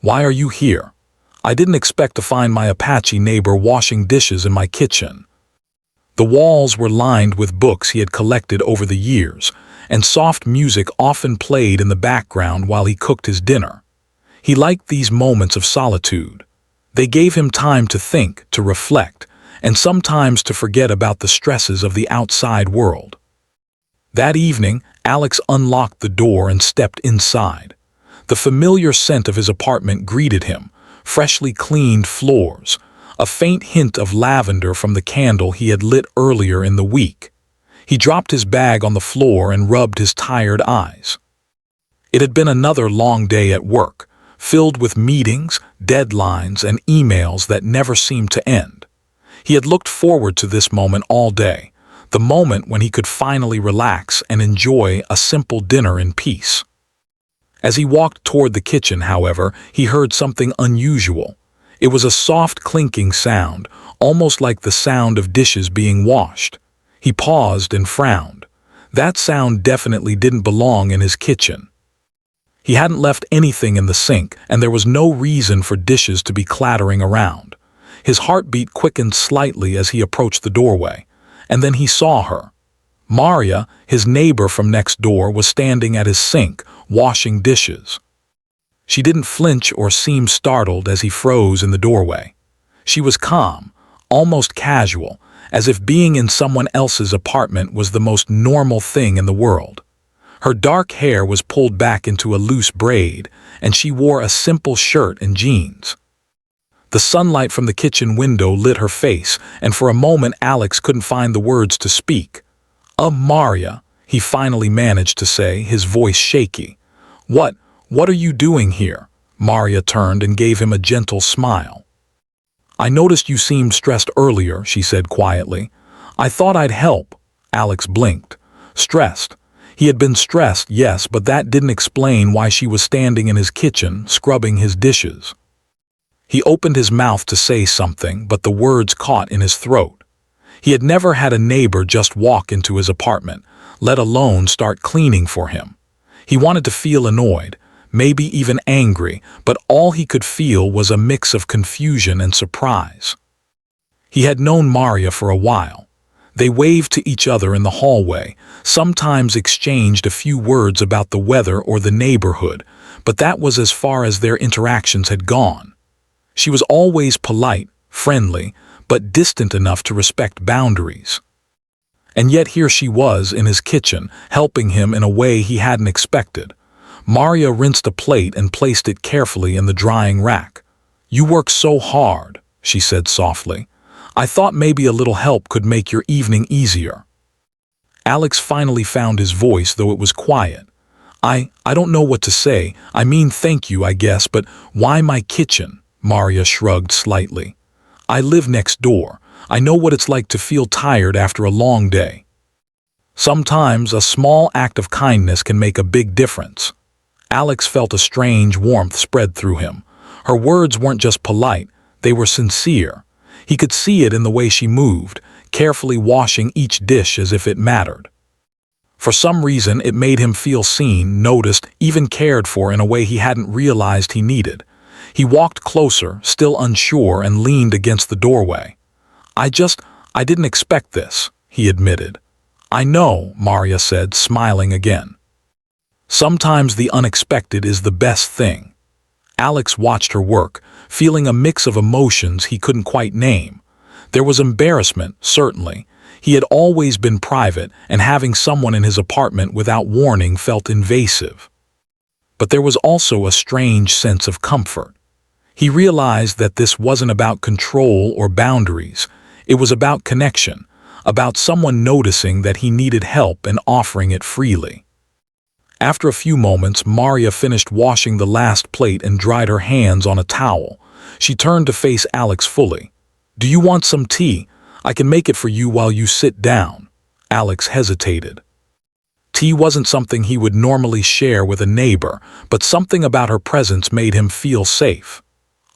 Why are you here? I didn't expect to find my Apache neighbor washing dishes in my kitchen." The walls were lined with books he had collected over the years, and soft music often played in the background while he cooked his dinner. He liked these moments of solitude. They gave him time to think, to reflect, and sometimes to forget about the stresses of the outside world. That evening, Alex unlocked the door and stepped inside. The familiar scent of his apartment greeted him, freshly cleaned floors, a faint hint of lavender from the candle he had lit earlier in the week. He dropped his bag on the floor and rubbed his tired eyes. It had been another long day at work, filled with meetings, deadlines, and emails that never seemed to end. He had looked forward to this moment all day, the moment when he could finally relax and enjoy a simple dinner in peace. As he walked toward the kitchen, however, he heard something unusual. It was a soft clinking sound, almost like the sound of dishes being washed. He paused and frowned. That sound definitely didn't belong in his kitchen. He hadn't left anything in the sink, and there was no reason for dishes to be clattering around. His heartbeat quickened slightly as he approached the doorway, and then he saw her. Maria, his neighbor from next door, was standing at his sink, washing dishes. She didn't flinch or seem startled as he froze in the doorway. She was calm, almost casual, as if being in someone else's apartment was the most normal thing in the world. Her dark hair was pulled back into a loose braid, and she wore a simple shirt and jeans. The sunlight from the kitchen window lit her face, and for a moment Alex couldn't find the words to speak. Maria," he finally managed to say, his voice shaky. What are you doing here?" Maria turned and gave him a gentle smile. "I noticed you seemed stressed earlier," she said quietly. "I thought I'd help." Alex blinked. Stressed. He had been stressed, yes, but that didn't explain why she was standing in his kitchen, scrubbing his dishes. He opened his mouth to say something, but the words caught in his throat. He had never had a neighbor just walk into his apartment, let alone start cleaning for him. He wanted to feel annoyed, maybe even angry, but all he could feel was a mix of confusion and surprise. He had known Maria for a while. They waved to each other in the hallway, sometimes exchanged a few words about the weather or the neighborhood, but that was as far as their interactions had gone. She was always polite, friendly, but distant enough to respect boundaries. And yet here she was in his kitchen, helping him in a way he hadn't expected. Maria rinsed a plate and placed it carefully in the drying rack. "You work so hard," she said softly. "I thought maybe a little help could make your evening easier." Alex finally found his voice, though it was quiet. I don't know what to say. I mean, thank you, I guess, but why my kitchen?" Maria shrugged slightly. "I live next door. I know what it's like to feel tired after a long day." Sometimes a small act of kindness can make a big difference. Alex felt a strange warmth spread through him. Her words weren't just polite, they were sincere. He could see it in the way she moved, carefully washing each dish as if it mattered. For some reason, it made him feel seen, noticed, even cared for in a way he hadn't realized he needed. He walked closer, still unsure, and leaned against the doorway. I didn't expect this," he admitted. "I know," Maria said, smiling again. "Sometimes the unexpected is the best thing." Alex watched her work, feeling a mix of emotions he couldn't quite name. There was embarrassment, certainly. He had always been private, and having someone in his apartment without warning felt invasive. But there was also a strange sense of comfort. He realized that this wasn't about control or boundaries. It was about connection, about someone noticing that he needed help and offering it freely. After a few moments, Maria finished washing the last plate and dried her hands on a towel. She turned to face Alex fully. "Do you want some tea? I can make it for you while you sit down." Alex hesitated. Tea wasn't something he would normally share with a neighbor, but something about her presence made him feel safe.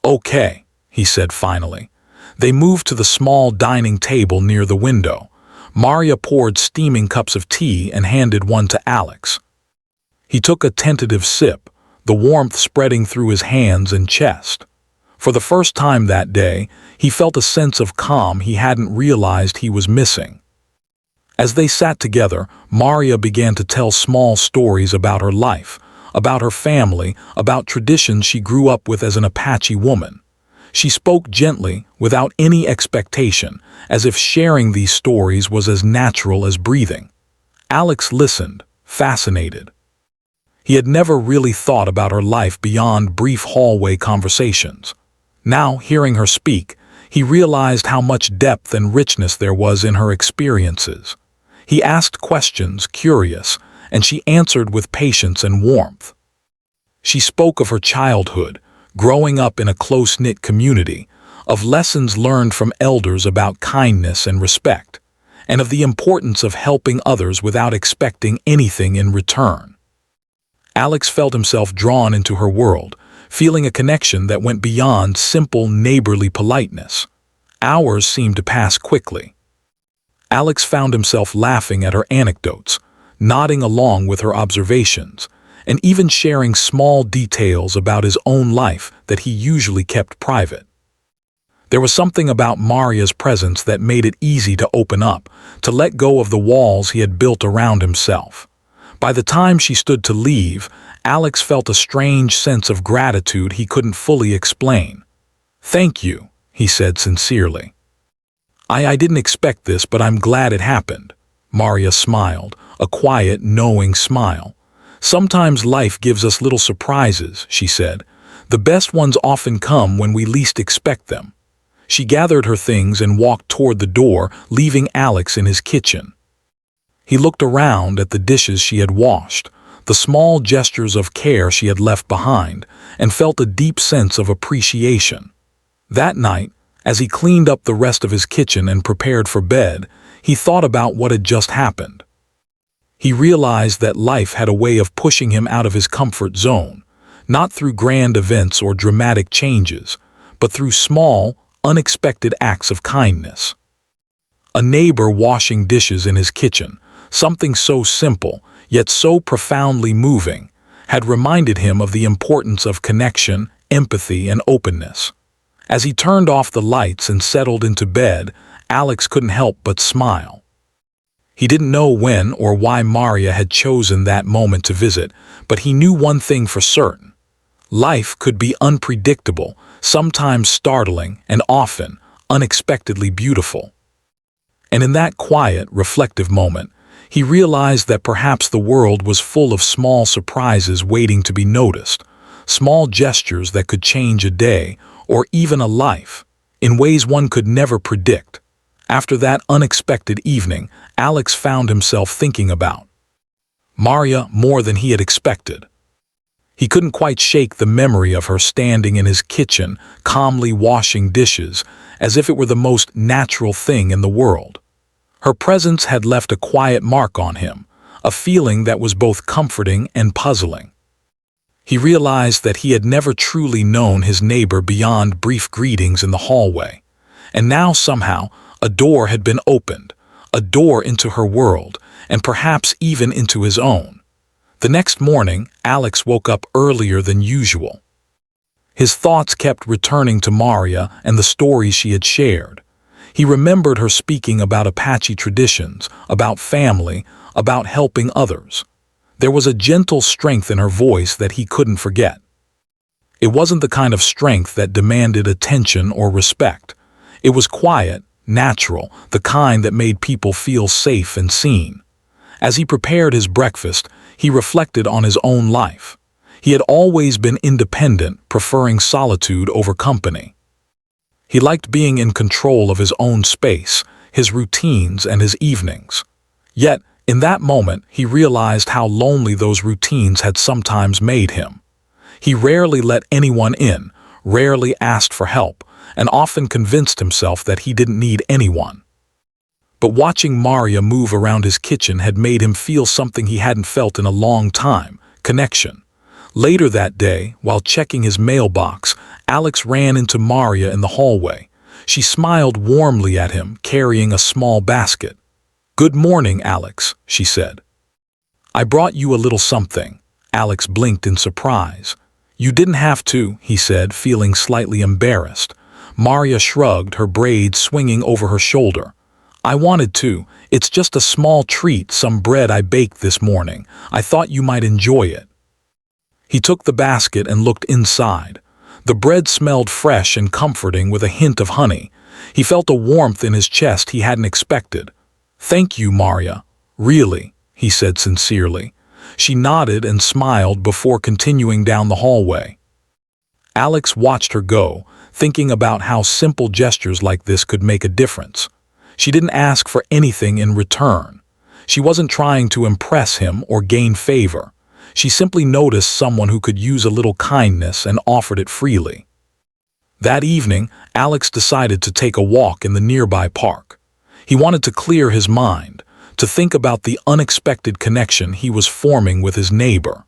"Okay," he said finally. They moved to the small dining table near the window. Maria poured steaming cups of tea and handed one to Alex. He took a tentative sip, the warmth spreading through his hands and chest. For the first time that day, he felt a sense of calm he hadn't realized he was missing. As they sat together, Maria began to tell small stories about her life, about her family, about traditions she grew up with as an Apache woman. She spoke gently, without any expectation, as if sharing these stories was as natural as breathing. Alex listened, fascinated. He had never really thought about her life beyond brief hallway conversations. Now, hearing her speak, he realized how much depth and richness there was in her experiences. He asked questions, curious, and she answered with patience and warmth. She spoke of her childhood, growing up in a close-knit community, of lessons learned from elders about kindness and respect, and of the importance of helping others without expecting anything in return. Alex felt himself drawn into her world, feeling a connection that went beyond simple neighborly politeness. Hours seemed to pass quickly. Alex found himself laughing at her anecdotes, nodding along with her observations, and even sharing small details about his own life that he usually kept private. There was something about Maria's presence that made it easy to open up, to let go of the walls he had built around himself. By the time she stood to leave, Alex felt a strange sense of gratitude he couldn't fully explain. "Thank you," he said sincerely. I didn't expect this, but I'm glad it happened." Maria smiled, a quiet, knowing smile. "Sometimes life gives us little surprises," she said. "The best ones often come when we least expect them." She gathered her things and walked toward the door, leaving Alex in his kitchen. He looked around at the dishes she had washed, the small gestures of care she had left behind, and felt a deep sense of appreciation. That night, as he cleaned up the rest of his kitchen and prepared for bed, he thought about what had just happened. He realized that life had a way of pushing him out of his comfort zone, not through grand events or dramatic changes, but through small, unexpected acts of kindness. A neighbor washing dishes in his kitchen, something so simple, yet so profoundly moving, had reminded him of the importance of connection, empathy, and openness. As he turned off the lights and settled into bed, Alex couldn't help but smile. He didn't know when or why Maria had chosen that moment to visit, but he knew one thing for certain. Life could be unpredictable, sometimes startling, and often unexpectedly beautiful. And in that quiet, reflective moment, he realized that perhaps the world was full of small surprises waiting to be noticed, small gestures that could change a day or even a life, in ways one could never predict. After that unexpected evening, Alex found himself thinking about Maria more than he had expected. He couldn't quite shake the memory of her standing in his kitchen, calmly washing dishes, as if it were the most natural thing in the world. Her presence had left a quiet mark on him, a feeling that was both comforting and puzzling. He realized that he had never truly known his neighbor beyond brief greetings in the hallway, and now somehow a door had been opened, a door into her world, and perhaps even into his own. The next morning, Alex woke up earlier than usual. His thoughts kept returning to Maria and the stories she had shared. He remembered her speaking about Apache traditions, about family, about helping others. There was a gentle strength in her voice that he couldn't forget. It wasn't the kind of strength that demanded attention or respect. It was quiet, natural, the kind that made people feel safe and seen. As he prepared his breakfast, he reflected on his own life. He had always been independent, preferring solitude over company. He liked being in control of his own space, his routines, and his evenings. Yet, in that moment, he realized how lonely those routines had sometimes made him. He rarely let anyone in, rarely asked for help, and often convinced himself that he didn't need anyone. But watching Maria move around his kitchen had made him feel something he hadn't felt in a long time: connection. Later that day, while checking his mailbox, Alex ran into Maria in the hallway. She smiled warmly at him, carrying a small basket. "Good morning, Alex," she said. "I brought you a little something." Alex blinked in surprise. "You didn't have to," he said, feeling slightly embarrassed. Maria shrugged, her braids swinging over her shoulder. "I wanted to. It's just a small treat, some bread I baked this morning. I thought you might enjoy it." He took the basket and looked inside. The bread smelled fresh and comforting with a hint of honey. He felt a warmth in his chest he hadn't expected. "Thank you, Maria. Really," he said sincerely. She nodded and smiled before continuing down the hallway. Alex watched her go, thinking about how simple gestures like this could make a difference. She didn't ask for anything in return. She wasn't trying to impress him or gain favor. She simply noticed someone who could use a little kindness and offered it freely. That evening, Alex decided to take a walk in the nearby park. He wanted to clear his mind, to think about the unexpected connection he was forming with his neighbor.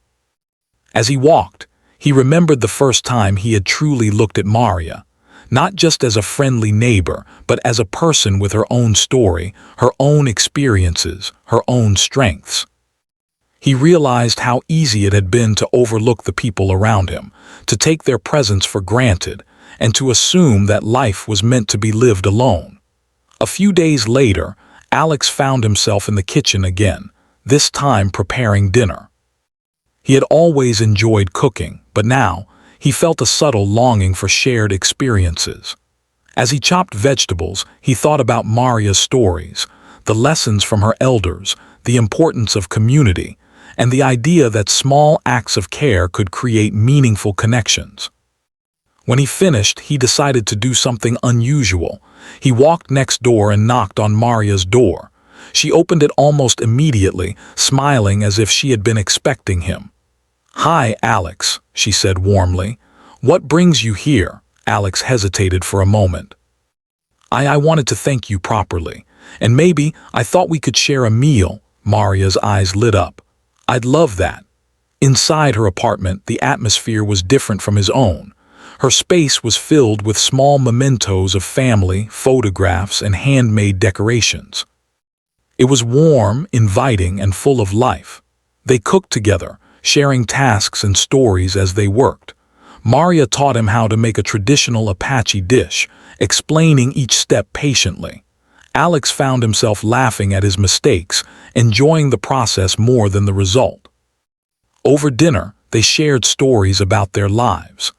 As he walked, he remembered the first time he had truly looked at Maria, not just as a friendly neighbor, but as a person with her own story, her own experiences, her own strengths. He realized how easy it had been to overlook the people around him, to take their presence for granted, and to assume that life was meant to be lived alone. A few days later, Alex found himself in the kitchen again, this time preparing dinner. He had always enjoyed cooking, but now he felt a subtle longing for shared experiences. As he chopped vegetables, he thought about Maria's stories, the lessons from her elders, the importance of community, and the idea that small acts of care could create meaningful connections. When he finished, he decided to do something unusual. He walked next door and knocked on Maria's door. She opened it almost immediately, smiling as if she had been expecting him. "Hi, Alex," she said warmly. "What brings you here?" Alex hesitated for a moment. I wanted to thank you properly, and maybe I thought we could share a meal." Maria's eyes lit up. "I'd love that." Inside her apartment, the atmosphere was different from his own. Her space was filled with small mementos of family, photographs, and handmade decorations. It was warm, inviting, and full of life. They cooked together, sharing tasks and stories as they worked. Maria taught him how to make a traditional Apache dish, explaining each step patiently. Alex found himself laughing at his mistakes, enjoying the process more than the result. Over dinner, they shared stories about their lives.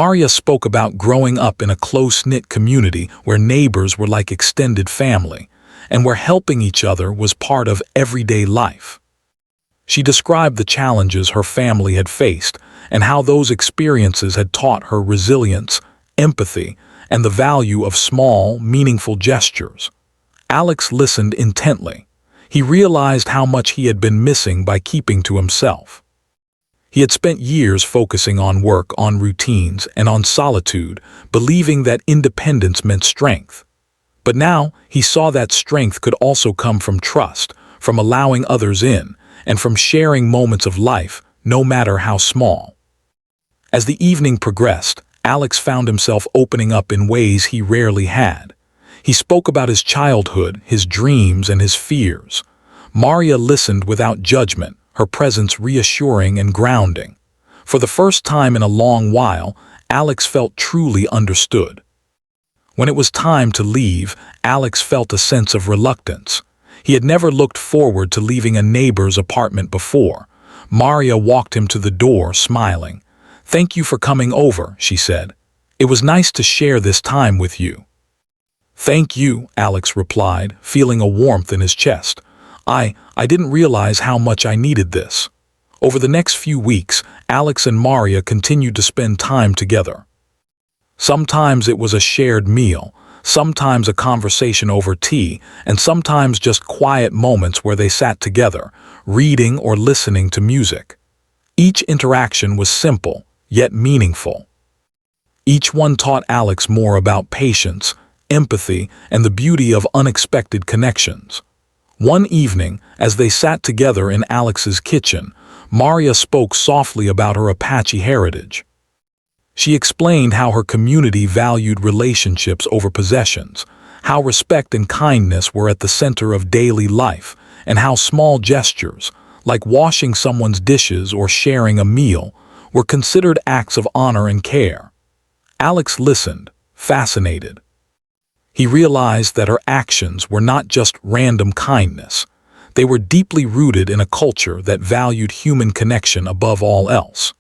Maria spoke about growing up in a close-knit community where neighbors were like extended family, and where helping each other was part of everyday life. She described the challenges her family had faced and how those experiences had taught her resilience, empathy, and the value of small, meaningful gestures. Alex listened intently. He realized how much he had been missing by keeping to himself. He had spent years focusing on work, on routines, and on solitude, believing that independence meant strength. But now he saw that strength could also come from trust, from allowing others in, and from sharing moments of life, no matter how small. As the evening progressed, Alex found himself opening up in ways he rarely had. He spoke about his childhood, his dreams, and his fears. Maria listened without judgment, her presence reassuring and grounding. For the first time in a long while, Alex felt truly understood. When it was time to leave, Alex felt a sense of reluctance. He had never looked forward to leaving a neighbor's apartment before. Maria walked him to the door, smiling. "Thank you for coming over," she said. "It was nice to share this time with you." "Thank you," Alex replied, feeling a warmth in his chest. I didn't realize how much I needed this." Over the next few weeks, Alex and Maria continued to spend time together. Sometimes it was a shared meal, sometimes a conversation over tea, and sometimes just quiet moments where they sat together, reading or listening to music. Each interaction was simple, yet meaningful. Each one taught Alex more about patience, empathy, and the beauty of unexpected connections. One evening, as they sat together in Alex's kitchen, Maria spoke softly about her Apache heritage. She explained how her community valued relationships over possessions, how respect and kindness were at the center of daily life, and how small gestures, like washing someone's dishes or sharing a meal, were considered acts of honor and care. Alex listened, fascinated. He realized that her actions were not just random kindness. They were deeply rooted in a culture that valued human connection above all else.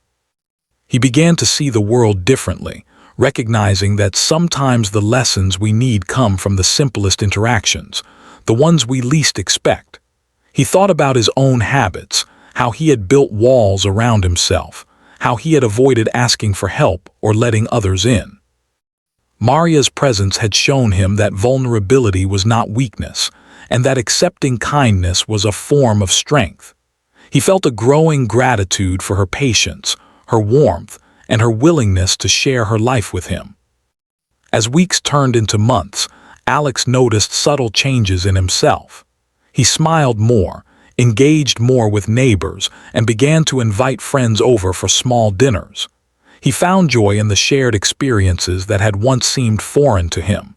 He began to see the world differently, recognizing that sometimes the lessons we need come from the simplest interactions, the ones we least expect. He thought about his own habits, how he had built walls around himself, how he had avoided asking for help or letting others in. Maria's presence had shown him that vulnerability was not weakness, and that accepting kindness was a form of strength. He felt a growing gratitude for her patience, her warmth, and her willingness to share her life with him. As weeks turned into months, Alex noticed subtle changes in himself. He smiled more, engaged more with neighbors, and began to invite friends over for small dinners. He found joy in the shared experiences that had once seemed foreign to him.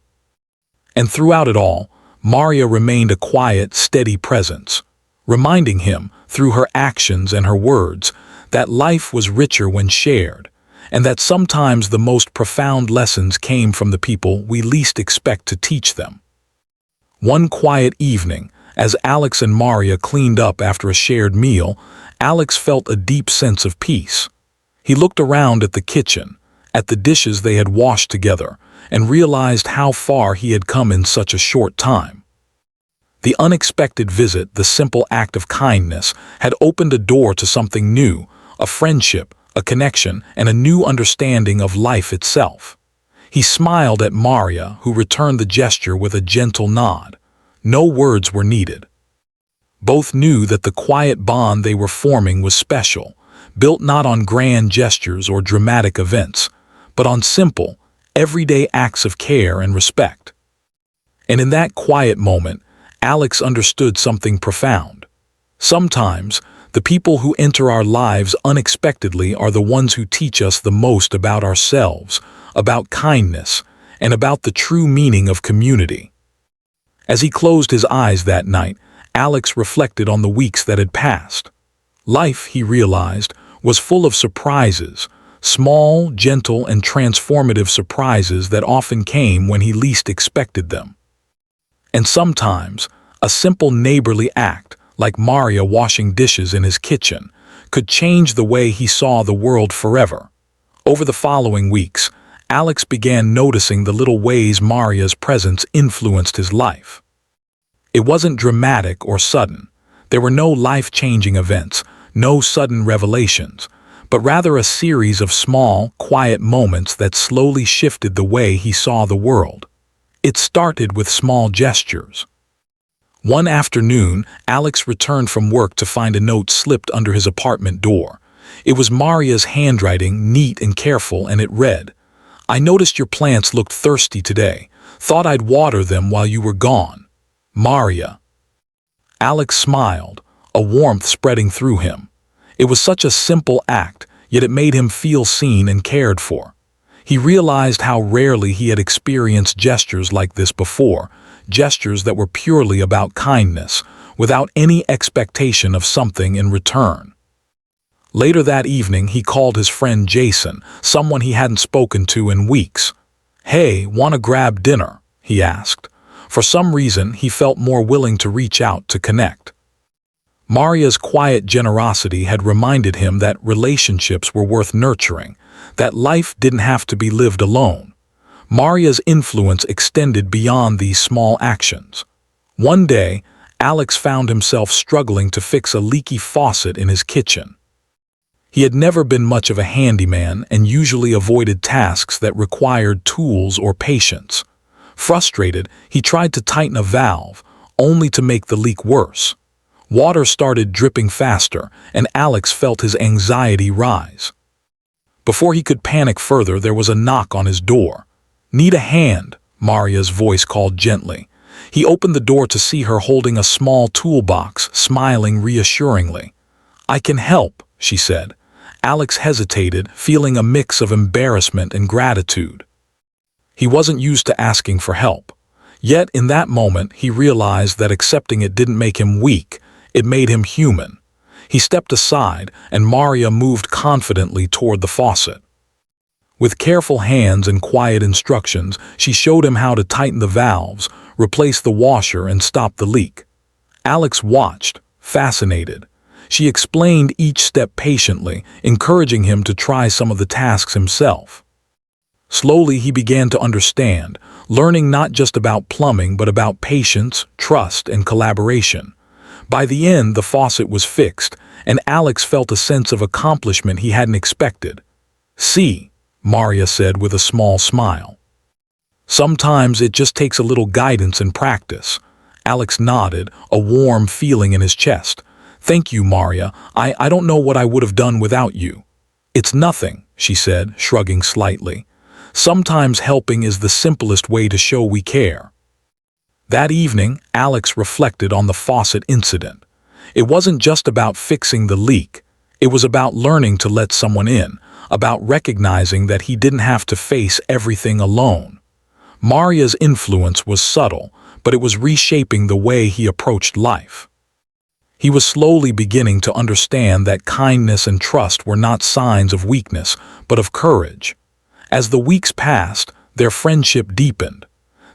And throughout it all, Maria remained a quiet, steady presence, reminding him, through her actions and her words, that life was richer when shared, and that sometimes the most profound lessons came from the people we least expect to teach them. One quiet evening, as Alex and Maria cleaned up after a shared meal, Alex felt a deep sense of peace. He looked around at the kitchen, at the dishes they had washed together, and realized how far he had come in such a short time. The unexpected visit, the simple act of kindness, had opened a door to something new, a friendship, a connection, and a new understanding of life itself. He smiled at Maria, who returned the gesture with a gentle nod. No words were needed. Both knew that the quiet bond they were forming was special, built not on grand gestures or dramatic events, but on simple, everyday acts of care and respect. And in that quiet moment, Alex understood something profound. Sometimes, the people who enter our lives unexpectedly are the ones who teach us the most about ourselves, about kindness, and about the true meaning of community. As he closed his eyes that night, Alex reflected on the weeks that had passed. Life, he realized, was full of surprises, small, gentle, and transformative surprises that often came when he least expected them. And sometimes, a simple neighborly act, like Maria washing dishes in his kitchen, could change the way he saw the world forever. Over the following weeks, Alex began noticing the little ways Maria's presence influenced his life. It wasn't dramatic or sudden. There were no life-changing events, no sudden revelations, but rather a series of small, quiet moments that slowly shifted the way he saw the world. It started with small gestures. One afternoon, Alex returned from work to find a note slipped under his apartment door. It was Maria's handwriting, neat and careful, and it read, "I noticed your plants looked thirsty today. Thought I'd water them while you were gone. Maria." Alex smiled, a warmth spreading through him. It was such a simple act, yet it made him feel seen and cared for. He realized how rarely he had experienced gestures like this before, gestures that were purely about kindness, without any expectation of something in return. Later that evening, he called his friend Jason, someone he hadn't spoken to in weeks. "Hey, wanna grab dinner?" he asked. For some reason, he felt more willing to reach out to connect. Maria's quiet generosity had reminded him that relationships were worth nurturing, that life didn't have to be lived alone. Maria's influence extended beyond these small actions. One day, Alex found himself struggling to fix a leaky faucet in his kitchen. He had never been much of a handyman and usually avoided tasks that required tools or patience. Frustrated, he tried to tighten a valve, only to make the leak worse. Water started dripping faster, and Alex felt his anxiety rise. Before he could panic further, there was a knock on his door. "Need a hand," Maria's voice called gently. He opened the door to see her holding a small toolbox, smiling reassuringly. "I can help," she said. Alex hesitated, feeling a mix of embarrassment and gratitude. He wasn't used to asking for help. Yet, in that moment, he realized that accepting it didn't make him weak, it made him human. He stepped aside, and Maria moved confidently toward the faucet. With careful hands and quiet instructions, she showed him how to tighten the valves, replace the washer, and stop the leak. Alex watched, fascinated. She explained each step patiently, encouraging him to try some of the tasks himself. Slowly he began to understand, learning not just about plumbing but about patience, trust, and collaboration. By the end, the faucet was fixed, and Alex felt a sense of accomplishment he hadn't expected. "See," Maria said with a small smile. "Sometimes it just takes a little guidance and practice." Alex nodded, a warm feeling in his chest. "Thank you, Maria. I don't know what I would have done without you." "It's nothing," she said, shrugging slightly. "Sometimes helping is the simplest way to show we care." That evening, Alex reflected on the faucet incident. It wasn't just about fixing the leak. It was about learning to let someone in, about recognizing that he didn't have to face everything alone. Maria's influence was subtle, but it was reshaping the way he approached life. He was slowly beginning to understand that kindness and trust were not signs of weakness, but of courage. As the weeks passed, their friendship deepened.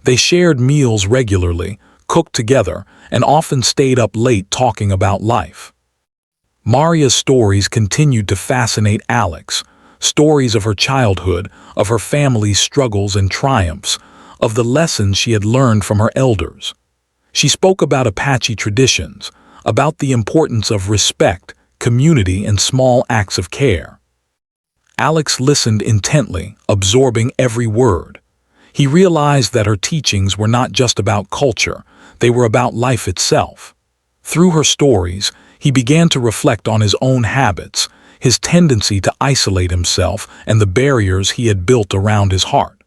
They shared meals regularly, cooked together, and often stayed up late talking about life. Maria's stories continued to fascinate Alex, stories of her childhood, of her family's struggles and triumphs, of the lessons she had learned from her elders. She spoke about Apache traditions, about the importance of respect, community, and small acts of care. Alex listened intently, absorbing every word. He realized that her teachings were not just about culture, they were about life itself. Through her stories, he began to reflect on his own habits, his tendency to isolate himself, and the barriers he had built around his heart.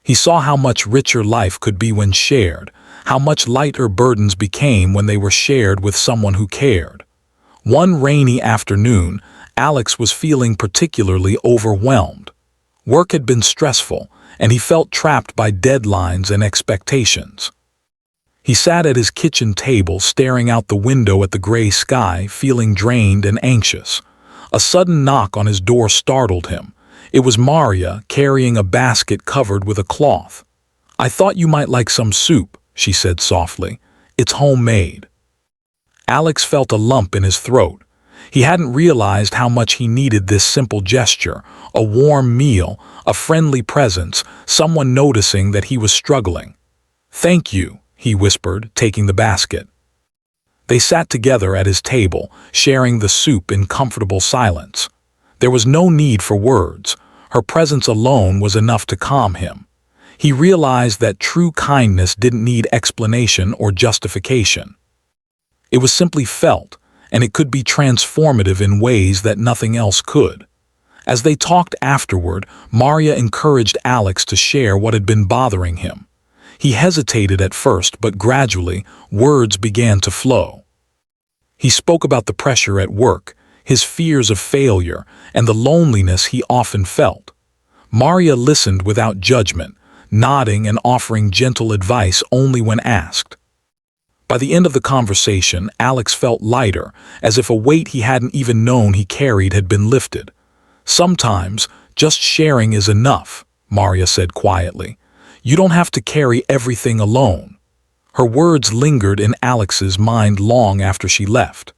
He saw how much richer life could be when shared, how much lighter burdens became when they were shared with someone who cared. One rainy afternoon, Alex was feeling particularly overwhelmed. Work had been stressful, and he felt trapped by deadlines and expectations. He sat at his kitchen table staring out the window at the gray sky, feeling drained and anxious. A sudden knock on his door startled him. It was Maria, carrying a basket covered with a cloth. "I thought you might like some soup," she said softly. "It's homemade." Alex felt a lump in his throat. He hadn't realized how much he needed this simple gesture, a warm meal, a friendly presence, someone noticing that he was struggling. "Thank you," he whispered, taking the basket. They sat together at his table, sharing the soup in comfortable silence. There was no need for words. Her presence alone was enough to calm him. He realized that true kindness didn't need explanation or justification. It was simply felt, and it could be transformative in ways that nothing else could. As they talked afterward, Maria encouraged Alex to share what had been bothering him. He hesitated at first, but gradually, words began to flow. He spoke about the pressure at work, his fears of failure, and the loneliness he often felt. Maria listened without judgment, nodding and offering gentle advice only when asked. By the end of the conversation, Alex felt lighter, as if a weight he hadn't even known he carried had been lifted. "Sometimes, just sharing is enough," Maria said quietly. "You don't have to carry everything alone." Her words lingered in Alex's mind long after she left.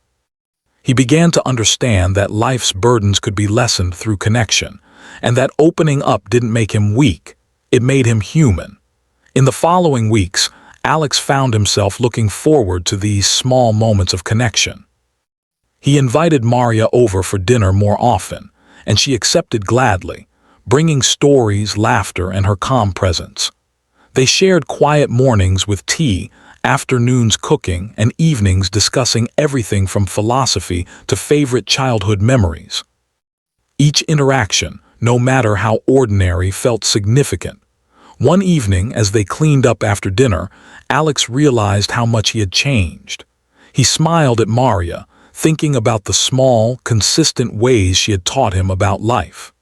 He began to understand that life's burdens could be lessened through connection, and that opening up didn't make him weak, it made him human. In the following weeks, Alex found himself looking forward to these small moments of connection. He invited Maria over for dinner more often, and she accepted gladly, bringing stories, laughter, and her calm presence. They shared quiet mornings with tea, afternoons cooking, and evenings discussing everything from philosophy to favorite childhood memories. Each interaction, no matter how ordinary, felt significant. One evening, as they cleaned up after dinner, Alex realized how much he had changed. He smiled at Maria, thinking about the small, consistent ways she had taught him about life.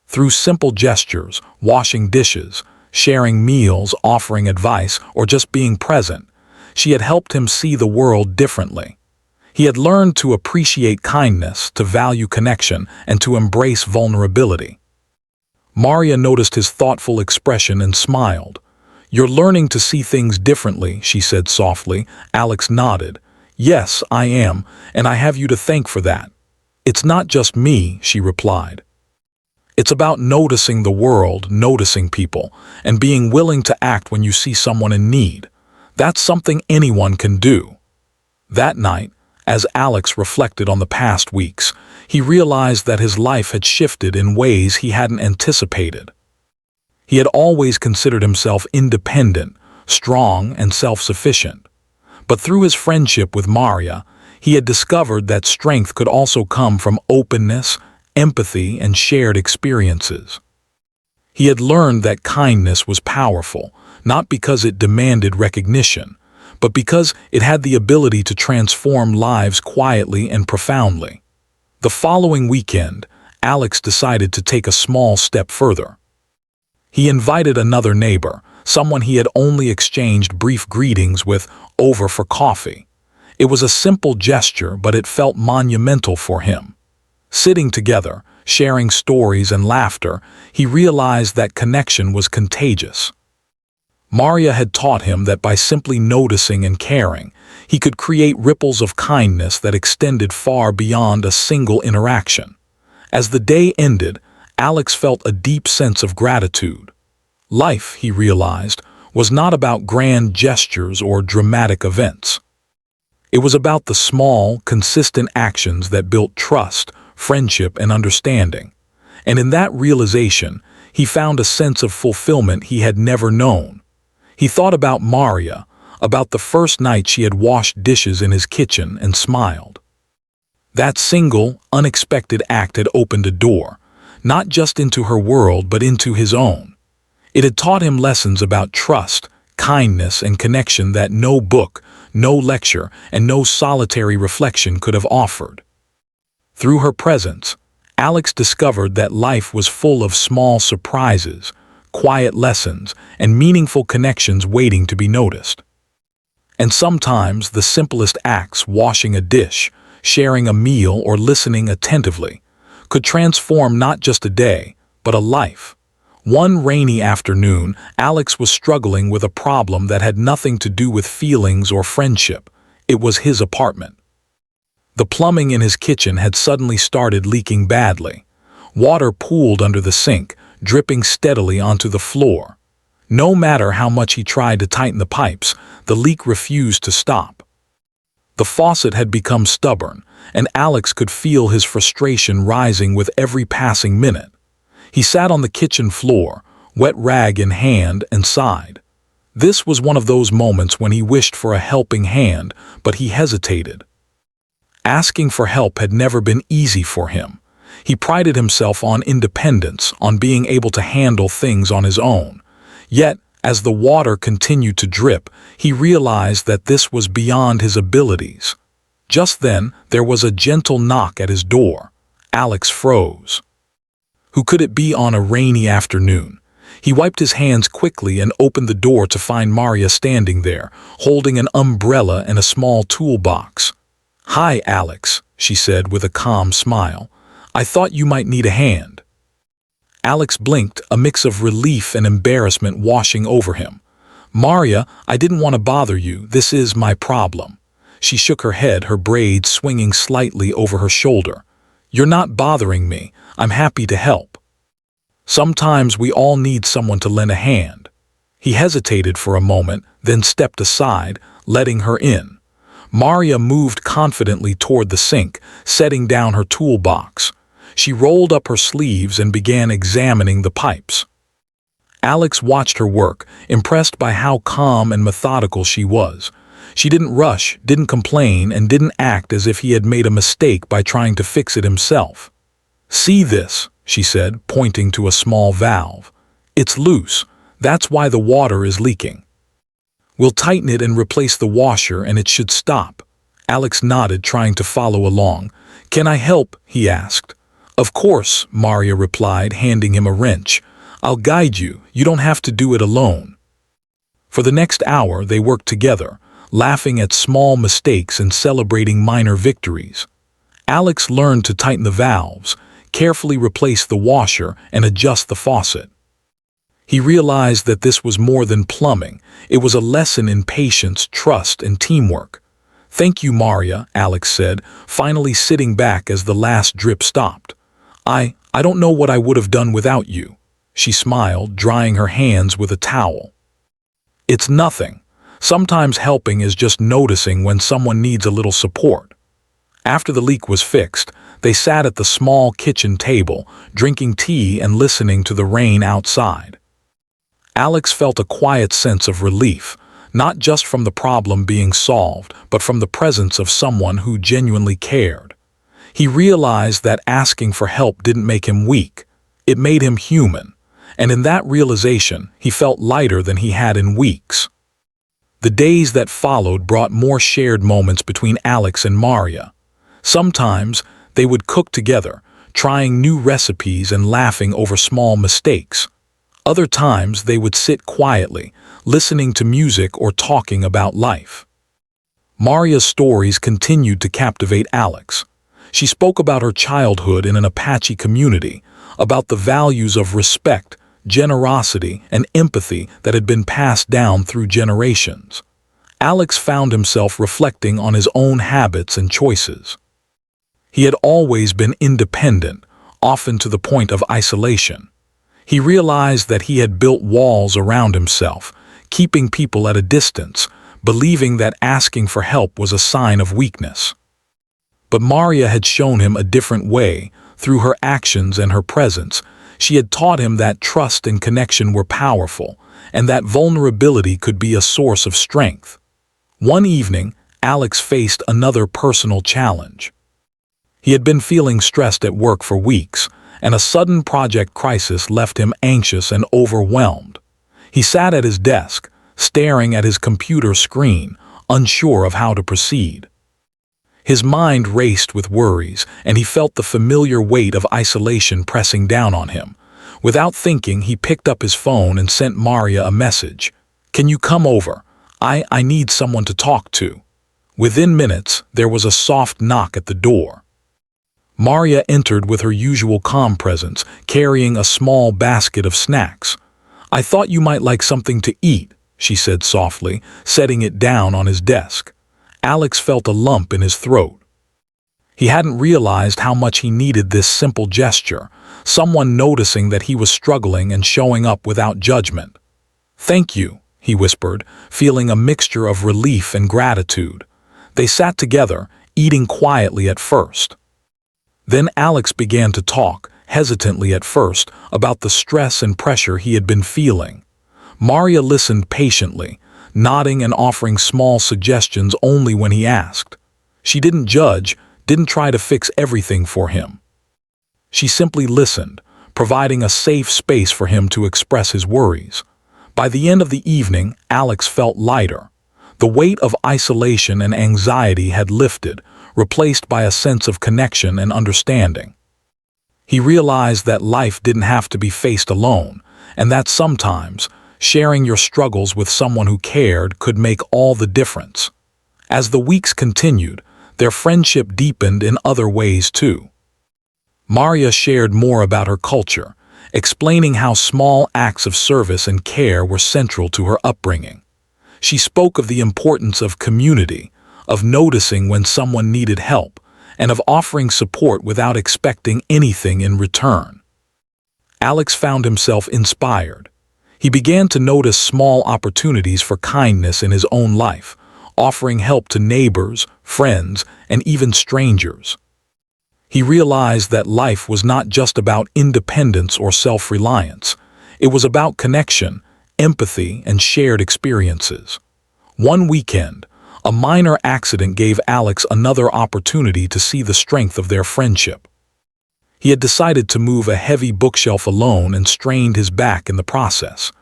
Through simple gestures, washing dishes, sharing meals, offering advice, or just being present, she had helped him see the world differently. He had learned to appreciate kindness, to value connection, and to embrace vulnerability. Maria noticed his thoughtful expression and smiled. "You're learning to see things differently," she said softly. Alex nodded. "Yes, I am, and I have you to thank for that." "It's not just me," she replied. "It's about noticing the world, noticing people, and being willing to act when you see someone in need. That's something anyone can do." That night, as Alex reflected on the past weeks, he realized that his life had shifted in ways he hadn't anticipated. He had always considered himself independent, strong, and self-sufficient. But through his friendship with Maria, he had discovered that strength could also come from openness, empathy, and shared experiences. He had learned that kindness was powerful, not because it demanded recognition, but because it had the ability to transform lives quietly and profoundly. The following weekend, Alex decided to take a small step further. He invited another neighbor, someone he had only exchanged brief greetings with, over for coffee. It was a simple gesture, but it felt monumental for him. Sitting together, sharing stories and laughter, he realized that connection was contagious. Maria had taught him that by simply noticing and caring, he could create ripples of kindness that extended far beyond a single interaction. As the day ended, Alex felt a deep sense of gratitude. Life, he realized, was not about grand gestures or dramatic events. It was about the small, consistent actions that built trust, friendship, and understanding. And in that realization, he found a sense of fulfillment he had never known. He thought about Maria, about the first night she had washed dishes in his kitchen, and smiled. That single, unexpected act had opened a door, not just into her world but into his own. It had taught him lessons about trust, kindness, and connection that no book, no lecture, and no solitary reflection could have offered. Through her presence, Alex discovered that life was full of small surprises, quiet lessons, and meaningful connections waiting to be noticed. And sometimes the simplest acts, washing a dish, sharing a meal, or listening attentively, could transform not just a day, but a life. One rainy afternoon, Alex was struggling with a problem that had nothing to do with feelings or friendship. It was his apartment. The plumbing in his kitchen had suddenly started leaking badly. Water pooled under the sink, dripping steadily onto the floor. No matter how much he tried to tighten the pipes, the leak refused to stop. The faucet had become stubborn, and Alex could feel his frustration rising with every passing minute. He sat on the kitchen floor, wet rag in hand, and sighed. This was one of those moments when he wished for a helping hand, but he hesitated. Asking for help had never been easy for him. He prided himself on independence, on being able to handle things on his own. Yet, as the water continued to drip, he realized that this was beyond his abilities. Just then, there was a gentle knock at his door. Alex froze. Who could it be on a rainy afternoon? He wiped his hands quickly and opened the door to find Maria standing there, holding an umbrella and a small toolbox. "Hi, Alex," she said with a calm smile. "I thought you might need a hand." Alex blinked, a mix of relief and embarrassment washing over him. "Maria, I didn't want to bother you. This is my problem." She shook her head, her braids swinging slightly over her shoulder. "You're not bothering me. I'm happy to help." Sometimes we all need someone to lend a hand. He hesitated for a moment, then stepped aside, letting her in. Maria moved confidently toward the sink, setting down her toolbox. She rolled up her sleeves and began examining the pipes. Alex watched her work, impressed by how calm and methodical she was. She didn't rush, didn't complain, and didn't act as if he had made a mistake by trying to fix it himself. "See this," she said, pointing to a small valve. "It's loose. That's why the water is leaking. We'll tighten it and replace the washer and it should stop." Alex nodded, trying to follow along. "Can I help?" he asked. "Of course," Maria replied, handing him a wrench. "I'll guide you. You don't have to do it alone." For the next hour, they worked together, laughing at small mistakes and celebrating minor victories. Alex learned to tighten the valves, carefully replace the washer, and adjust the faucet. He realized that this was more than plumbing. It was a lesson in patience, trust, and teamwork. "Thank you, Maria," Alex said, finally sitting back as the last drip stopped. I don't know what I would have done without you," she smiled, drying her hands with a towel. "It's nothing. Sometimes helping is just noticing when someone needs a little support." After the leak was fixed, they sat at the small kitchen table, drinking tea and listening to the rain outside. Alex felt a quiet sense of relief, not just from the problem being solved, but from the presence of someone who genuinely cared. He realized that asking for help didn't make him weak, it made him human, and in that realization, he felt lighter than he had in weeks. The days that followed brought more shared moments between Alex and Maria. Sometimes they would cook together, trying new recipes and laughing over small mistakes. Other times they would sit quietly, listening to music or talking about life. Maria's stories continued to captivate Alex. She spoke about her childhood in an Apache community, about the values of respect, generosity, and empathy that had been passed down through generations. Alex found himself reflecting on his own habits and choices. He had always been independent, often to the point of isolation. He realized that he had built walls around himself, keeping people at a distance, believing that asking for help was a sign of weakness. But Maria had shown him a different way. Through her actions and her presence, she had taught him that trust and connection were powerful, and that vulnerability could be a source of strength. One evening, Alex faced another personal challenge. He had been feeling stressed at work for weeks, and a sudden project crisis left him anxious and overwhelmed. He sat at his desk, staring at his computer screen, unsure of how to proceed. His mind raced with worries, and he felt the familiar weight of isolation pressing down on him. Without thinking, he picked up his phone and sent Maria a message. "Can you come over? I need someone to talk to." Within minutes, there was a soft knock at the door. Maria entered with her usual calm presence, carrying a small basket of snacks. "I thought you might like something to eat," she said softly, setting it down on his desk. Alex felt a lump in his throat. He hadn't realized how much he needed this simple gesture, someone noticing that he was struggling and showing up without judgment. "Thank you," he whispered, feeling a mixture of relief and gratitude. They sat together, eating quietly at first. Then Alex began to talk, hesitantly at first, about the stress and pressure he had been feeling. Maria listened patiently, nodding and offering small suggestions only when he asked. She didn't judge, didn't try to fix everything for him. She simply listened, providing a safe space for him to express his worries. By the end of the evening, Alex felt lighter. The weight of isolation and anxiety had lifted, replaced by a sense of connection and understanding. He realized that life didn't have to be faced alone, and that sometimes, sharing your struggles with someone who cared could make all the difference. As the weeks continued, their friendship deepened in other ways too. Maria shared more about her culture, explaining how small acts of service and care were central to her upbringing. She spoke of the importance of community, of noticing when someone needed help, and of offering support without expecting anything in return. Alex found himself inspired. He began to notice small opportunities for kindness in his own life, offering help to neighbors, friends, and even strangers. He realized that life was not just about independence or self-reliance. It was about connection, empathy, and shared experiences. One weekend, a minor accident gave Alex another opportunity to see the strength of their friendship. He had decided to move a heavy bookshelf alone and strained his back in the process.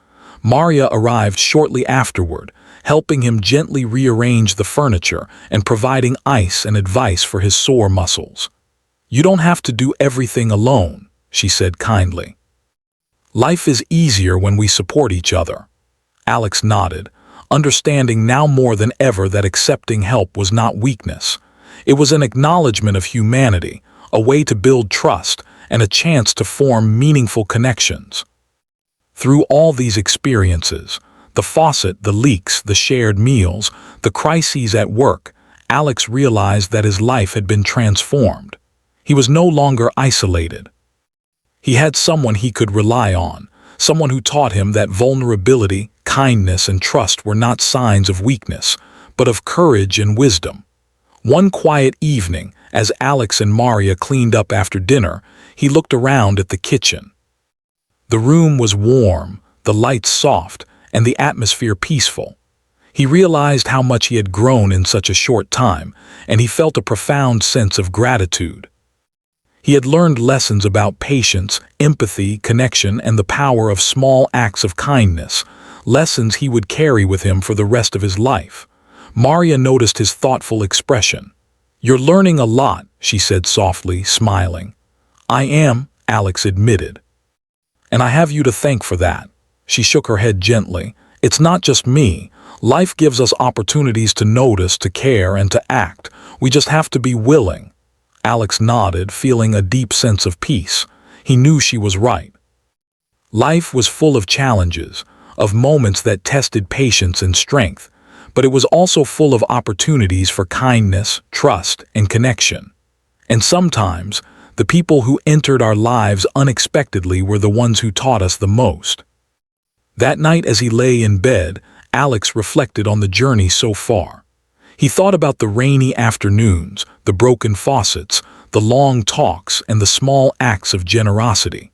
Maria arrived shortly afterward, helping him gently rearrange the furniture and providing ice and advice for his sore muscles. "You don't have to do everything alone," she said kindly. "Life is easier when we support each other." Alex nodded, understanding now more than ever that accepting help was not weakness. It was an acknowledgement of humanity, a way to build trust, and a chance to form meaningful connections. Through all these experiences, the faucet, the leaks, the shared meals, the crises at work, Alex realized that his life had been transformed. He was no longer isolated. He had someone he could rely on, someone who taught him that vulnerability, kindness, and trust were not signs of weakness, but of courage and wisdom. One quiet evening, as Alex and Maria cleaned up after dinner, he looked around at the kitchen. The room was warm, the lights soft, and the atmosphere peaceful. He realized how much he had grown in such a short time, and he felt a profound sense of gratitude. He had learned lessons about patience, empathy, connection, and the power of small acts of kindness, lessons he would carry with him for the rest of his life. Maria noticed his thoughtful expression. "You're learning a lot," she said softly, smiling. "I am," Alex admitted. "And I have you to thank for that." She shook her head gently. "It's not just me. Life gives us opportunities to notice, to care, and to act. We just have to be willing." Alex nodded, feeling a deep sense of peace. He knew she was right. Life was full of challenges, of moments that tested patience and strength, but it was also full of opportunities for kindness, trust, and connection. And sometimes, the people who entered our lives unexpectedly were the ones who taught us the most. That night as he lay in bed, Alex reflected on the journey so far. He thought about the rainy afternoons, the broken faucets, the long talks, and the small acts of generosity.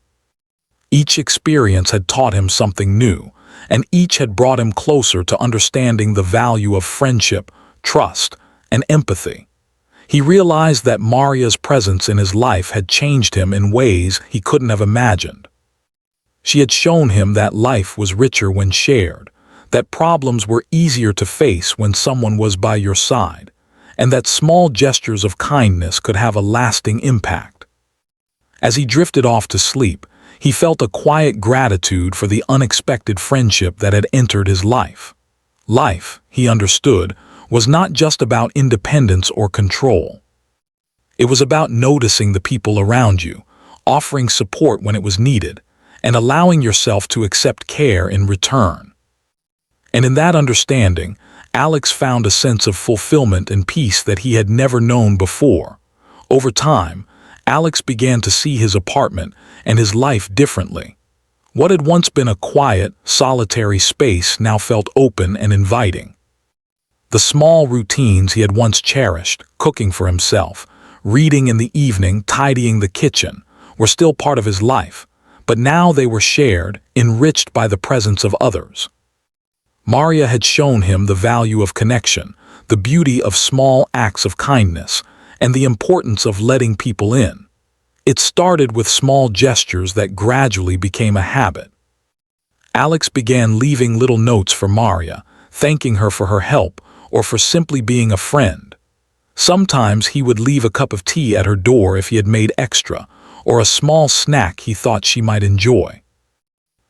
Each experience had taught him something new, and each had brought him closer to understanding the value of friendship, trust, and empathy. He realized that Maria's presence in his life had changed him in ways he couldn't have imagined. She had shown him that life was richer when shared, that problems were easier to face when someone was by your side, and that small gestures of kindness could have a lasting impact. As he drifted off to sleep, he felt a quiet gratitude for the unexpected friendship that had entered his life. Life, he understood, was not just about independence or control. It was about noticing the people around you, offering support when it was needed, and allowing yourself to accept care in return. And in that understanding, Alex found a sense of fulfillment and peace that he had never known before. Over time, Alex began to see his apartment and his life differently. What had once been a quiet, solitary space now felt open and inviting. The small routines he had once cherished, cooking for himself, reading in the evening, tidying the kitchen, were still part of his life, but now they were shared, enriched by the presence of others. Maria had shown him the value of connection, the beauty of small acts of kindness, and the importance of letting people in. It started with small gestures that gradually became a habit. Alex began leaving little notes for Maria, thanking her for her help or for simply being a friend. Sometimes he would leave a cup of tea at her door if he had made extra, or a small snack he thought she might enjoy.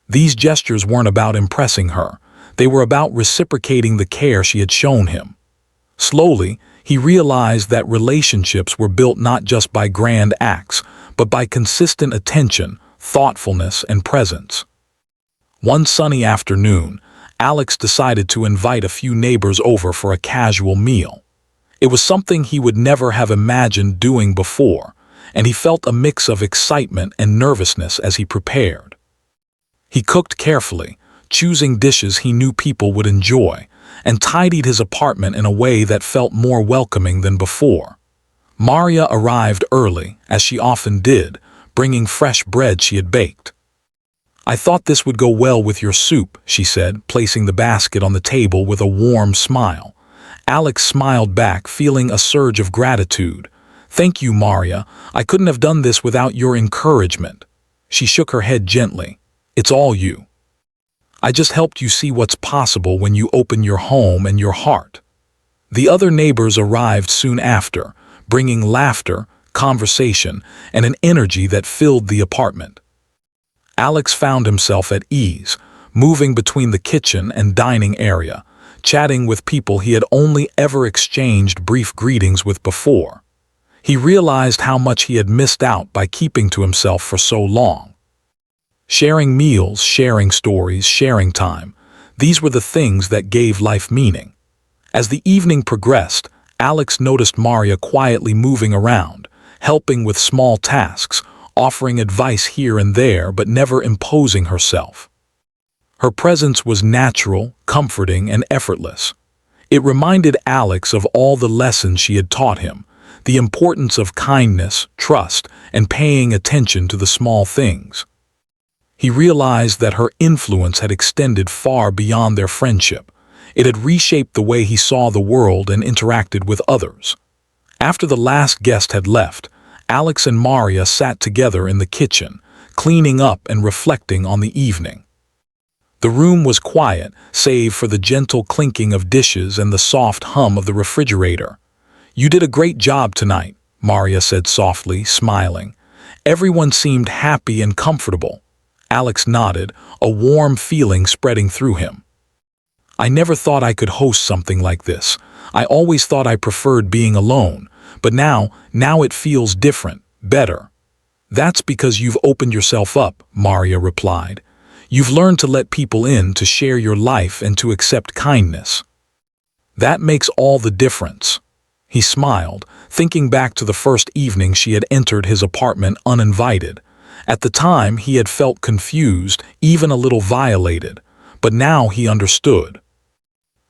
These gestures weren't about impressing her. They were about reciprocating the care she had shown him. Slowly, he realized that relationships were built not just by grand acts, but by consistent attention, thoughtfulness, and presence. One sunny afternoon, Alex decided to invite a few neighbors over for a casual meal. It was something he would never have imagined doing before, and he felt a mix of excitement and nervousness as he prepared. He cooked carefully, choosing dishes he knew people would enjoy, and tidied his apartment in a way that felt more welcoming than before. Maria arrived early, as she often did, bringing fresh bread she had baked. "I thought this would go well with your soup," she said, placing the basket on the table with a warm smile. Alex smiled back, feeling a surge of gratitude. "Thank you, Maria. I couldn't have done this without your encouragement." She shook her head gently. "It's all you. I just helped you see what's possible when you open your home and your heart." The other neighbors arrived soon after, bringing laughter, conversation, and an energy that filled the apartment. Alex found himself at ease, moving between the kitchen and dining area, chatting with people he had only ever exchanged brief greetings with before. He realized how much he had missed out by keeping to himself for so long. Sharing meals, sharing stories, sharing time, these were the things that gave life meaning. As the evening progressed, Alex noticed Maria quietly moving around, helping with small tasks, offering advice here and there but never imposing herself. Her presence was natural, comforting, and effortless. It reminded Alex of all the lessons she had taught him, the importance of kindness, trust, and paying attention to the small things. He realized that her influence had extended far beyond their friendship. It had reshaped the way he saw the world and interacted with others. After the last guest had left, Alex and Maria sat together in the kitchen, cleaning up and reflecting on the evening. The room was quiet, save for the gentle clinking of dishes and the soft hum of the refrigerator. "You did a great job tonight," Maria said softly, smiling. Everyone seemed happy and comfortable. Alex nodded, a warm feeling spreading through him. "I never thought I could host something like this. I always thought I preferred being alone, but now it feels different, better." "That's because you've opened yourself up," Maria replied. "You've learned to let people in, to share your life, and to accept kindness. That makes all the difference." He smiled, thinking back to the first evening she had entered his apartment uninvited. At the time, he had felt confused, even a little violated, but now he understood.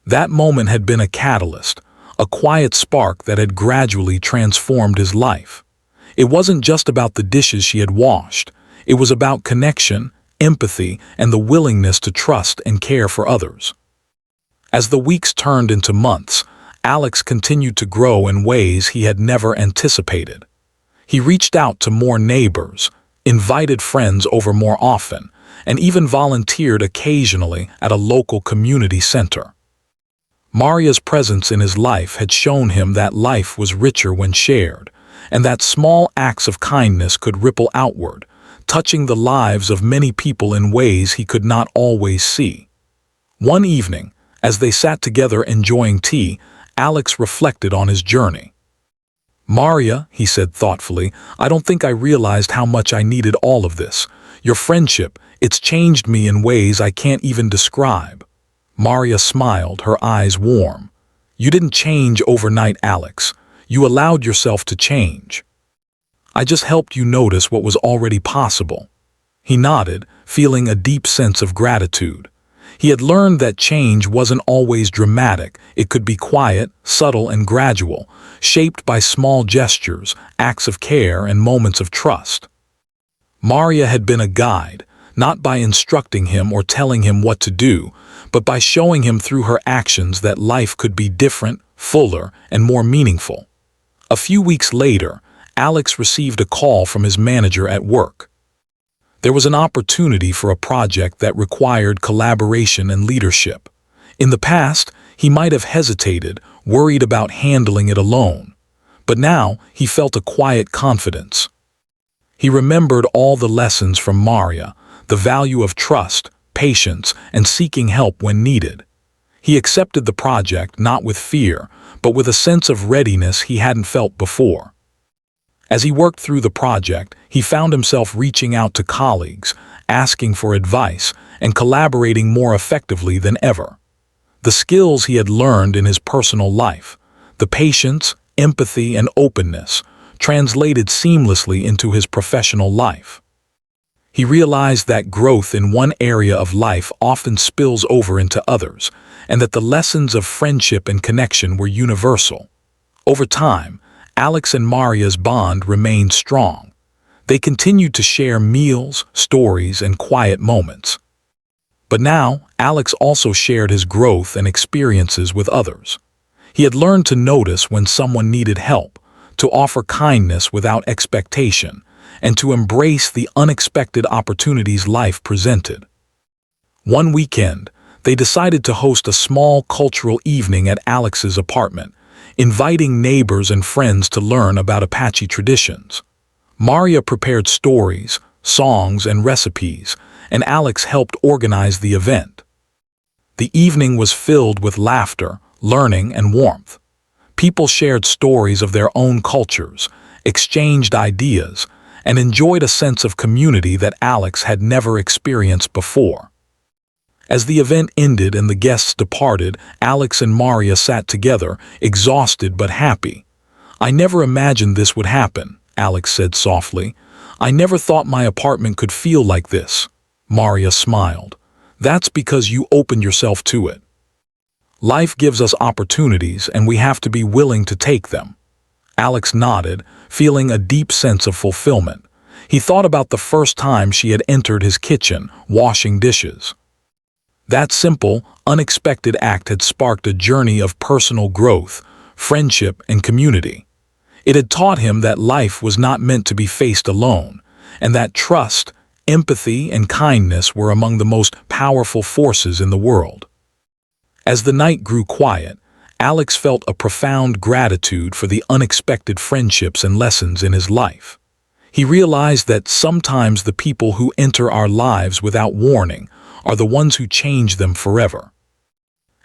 That moment had been a catalyst, a quiet spark that had gradually transformed his life. It wasn't just about the dishes she had washed. It was about connection, empathy, and the willingness to trust and care for others. As the weeks turned into months, Alex continued to grow in ways he had never anticipated. He reached out to more neighbors, invited friends over more often, and even volunteered occasionally at a local community center. Maria's presence in his life had shown him that life was richer when shared, and that small acts of kindness could ripple outward, touching the lives of many people in ways he could not always see. One evening, as they sat together enjoying tea, Alex reflected on his journey. "Maria," he said thoughtfully, "I don't think I realized how much I needed all of this. Your friendship, it's changed me in ways I can't even describe." Maria smiled, her eyes warm. "You didn't change overnight, Alex. You allowed yourself to change. I just helped you notice what was already possible." He nodded, feeling a deep sense of gratitude. He had learned that change wasn't always dramatic. It could be quiet, subtle, and gradual, shaped by small gestures, acts of care, and moments of trust. Maria had been a guide, not by instructing him or telling him what to do, but by showing him through her actions that life could be different, fuller, and more meaningful. A few weeks later, Alex received a call from his manager at work. There was an opportunity for a project that required collaboration and leadership. In the past, he might have hesitated, worried about handling it alone. But now, he felt a quiet confidence. He remembered all the lessons from Maria, the value of trust, patience, and seeking help when needed. He accepted the project not with fear, but with a sense of readiness he hadn't felt before. As he worked through the project, he found himself reaching out to colleagues, asking for advice, and collaborating more effectively than ever. The skills he had learned in his personal life, the patience, empathy, and openness, translated seamlessly into his professional life. He realized that growth in one area of life often spills over into others, and that the lessons of friendship and connection were universal. Over time, Alex and Maria's bond remained strong. They continued to share meals, stories, and quiet moments. But now, Alex also shared his growth and experiences with others. He had learned to notice when someone needed help, to offer kindness without expectation, and to embrace the unexpected opportunities life presented. One weekend, they decided to host a small cultural evening at Alex's apartment, inviting neighbors and friends to learn about Apache traditions. Maria prepared stories, songs, and recipes, and Alex helped organize the event. The evening was filled with laughter, learning, and warmth. People shared stories of their own cultures, exchanged ideas, and enjoyed a sense of community that Alex had never experienced before. As the event ended and the guests departed, Alex and Maria sat together, exhausted but happy. "I never imagined this would happen," Alex said softly. "I never thought my apartment could feel like this." Maria smiled. "That's because you opened yourself to it. Life gives us opportunities and we have to be willing to take them." Alex nodded, feeling a deep sense of fulfillment. He thought about the first time she had entered his kitchen, washing dishes. That simple, unexpected act had sparked a journey of personal growth, friendship, and community. It had taught him that life was not meant to be faced alone, and that trust, empathy, and kindness were among the most powerful forces in the world. As the night grew quiet, Alex felt a profound gratitude for the unexpected friendships and lessons in his life. He realized that sometimes the people who enter our lives without warning are the ones who change them forever.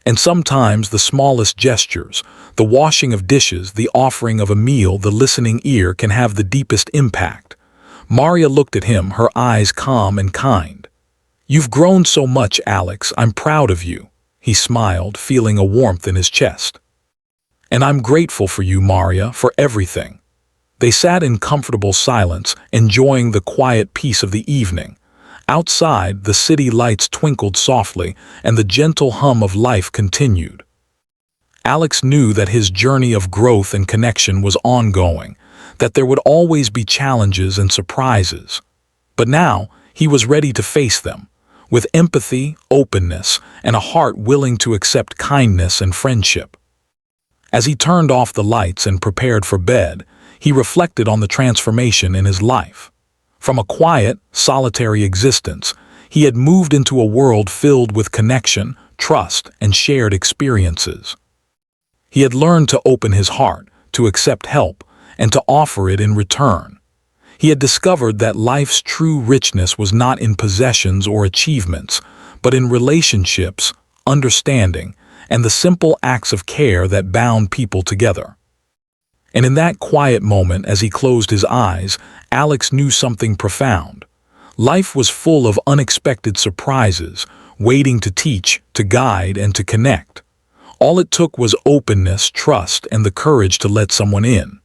And sometimes the smallest gestures, the washing of dishes, the offering of a meal, the listening ear can have the deepest impact. Maria looked at him, her eyes calm and kind. "You've grown so much, Alex. I'm proud of you." He smiled, feeling a warmth in his chest. "And I'm grateful for you, Maria, for everything." They sat in comfortable silence, enjoying the quiet peace of the evening. Outside, the city lights twinkled softly, and the gentle hum of life continued. Alex knew that his journey of growth and connection was ongoing, that there would always be challenges and surprises. But now, he was ready to face them, with empathy, openness, and a heart willing to accept kindness and friendship. As he turned off the lights and prepared for bed, he reflected on the transformation in his life. From a quiet, solitary existence, he had moved into a world filled with connection, trust, and shared experiences. He had learned to open his heart, to accept help, and to offer it in return. He had discovered that life's true richness was not in possessions or achievements, but in relationships, understanding, and the simple acts of care that bound people together. And in that quiet moment, as he closed his eyes, Alex knew something profound. Life was full of unexpected surprises, waiting to teach, to guide, and to connect. All it took was openness, trust, and the courage to let someone in.